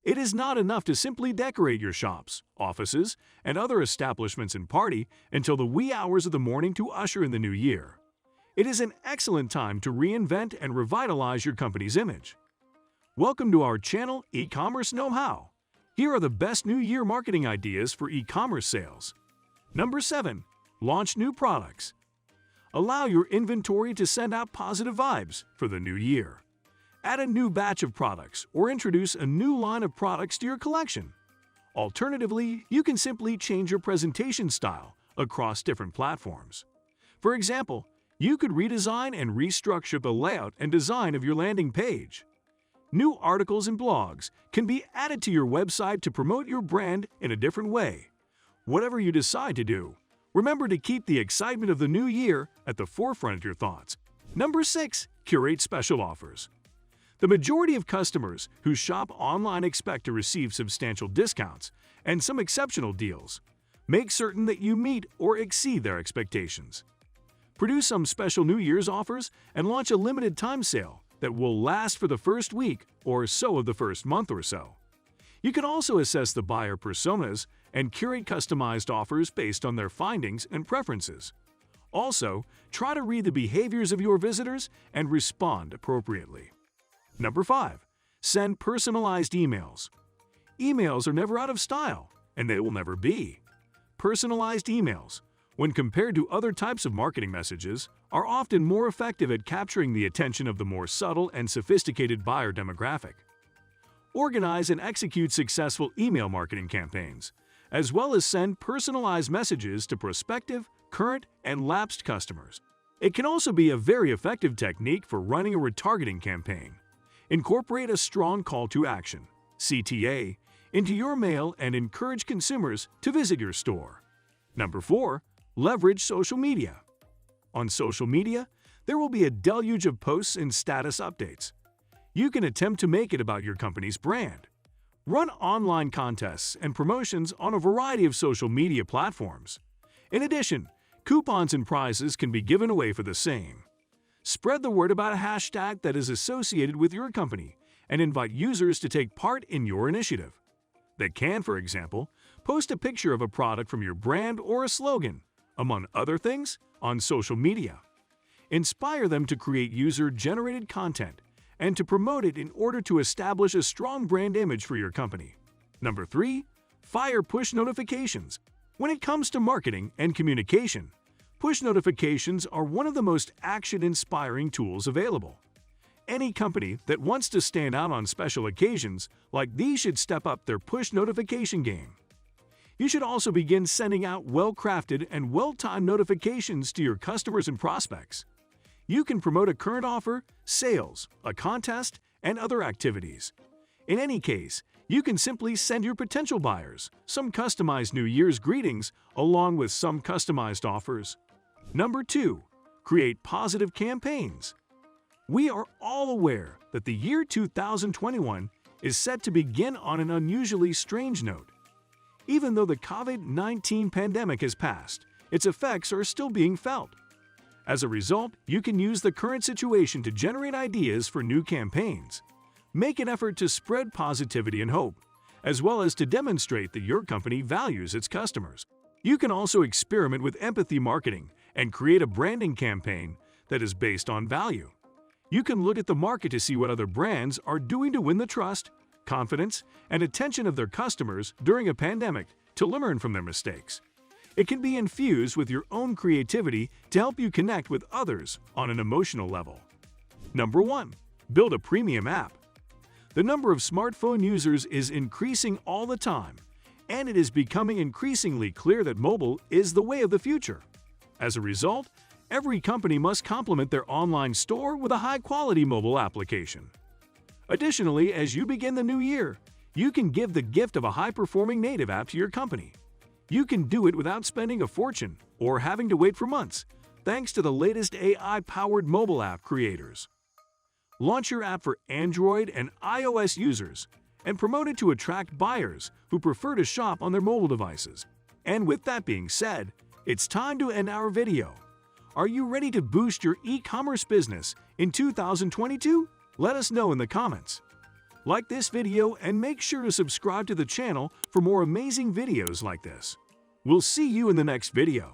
It is not enough to simply decorate your shops, offices, and other establishments and party until the wee hours of the morning to usher in the new year. It is an excellent time to reinvent and revitalize your company's image. Welcome to our channel, E-commerce Know-How. Here are the best New Year marketing ideas for e-commerce sales. Number 7. Launch new products. Allow your inventory to send out positive vibes for the new year. Add a new batch of products or introduce a new line of products to your collection. Alternatively, you can simply change your presentation style across different platforms. For example, you could redesign and restructure the layout and design of your landing page. New articles and blogs can be added to your website to promote your brand in a different way. Whatever you decide to do, remember to keep the excitement of the new year at the forefront of your thoughts. Number 6. Curate special offers. The majority of customers who shop online expect to receive substantial discounts and some exceptional deals. Make certain that you meet or exceed their expectations. Produce some special New Year's offers and launch a limited time sale that will last for the first week or so of the first month or so. You can also assess the buyer personas and curate customized offers based on their findings and preferences. Also, try to read the behaviors of your visitors and respond appropriately. Number 5. Send personalized emails. Emails are never out of style, and they will never be. Personalized emails, when compared to other types of marketing messages, are often more effective at capturing the attention of the more subtle and sophisticated buyer demographic. Organize and execute successful email marketing campaigns, as well as send personalized messages to prospective, current, and lapsed customers. It can also be a very effective technique for running a retargeting campaign. Incorporate a strong call to action, CTA, into your mail and encourage consumers to visit your store. Number 4. Leverage social media. On social media, there will be a deluge of posts and status updates. You can attempt to make it about your company's brand. Run online contests and promotions on a variety of social media platforms. In addition, coupons and prizes can be given away for the same. Spread the word about a hashtag that is associated with your company and invite users to take part in your initiative. They can, for example, post a picture of a product from your brand or a slogan, among other things, on social media. Inspire them to create user-generated content and to promote it in order to establish a strong brand image for your company. Number 3. Fire push notifications. When it comes to marketing and communication, push notifications are one of the most action-inspiring tools available. Any company that wants to stand out on special occasions like these should step up their push notification game. You should also begin sending out well-crafted and well-timed notifications to your customers and prospects. You can promote a current offer, sales, a contest, and other activities. In any case, you can simply send your potential buyers some customized New Year's greetings along with some customized offers. Number 2. Create positive campaigns. We are all aware that the year 2021 is set to begin on an unusually strange note. Even though the COVID-19 pandemic has passed, its effects are still being felt. As a result, you can use the current situation to generate ideas for new campaigns. Make an effort to spread positivity and hope, as well as to demonstrate that your company values its customers. You can also experiment with empathy marketing and create a branding campaign that is based on value. You can look at the market to see what other brands are doing to win the trust, confidence, and attention of their customers during a pandemic to learn from their mistakes. It can be infused with your own creativity to help you connect with others on an emotional level. Number 1. Build a premium app. The number of smartphone users is increasing all the time, and it is becoming increasingly clear that mobile is the way of the future. As a result, every company must complement their online store with a high-quality mobile application. Additionally, as you begin the new year, you can give the gift of a high-performing native app to your company. You can do it without spending a fortune or having to wait for months, thanks to the latest AI-powered mobile app creators. Launch your app for Android and iOS users and promote it to attract buyers who prefer to shop on their mobile devices. And with that being said, it's time to end our video. Are you ready to boost your e-commerce business in 2022? Let us know in the comments. Like this video and make sure to subscribe to the channel for more amazing videos like this. We'll see you in the next video.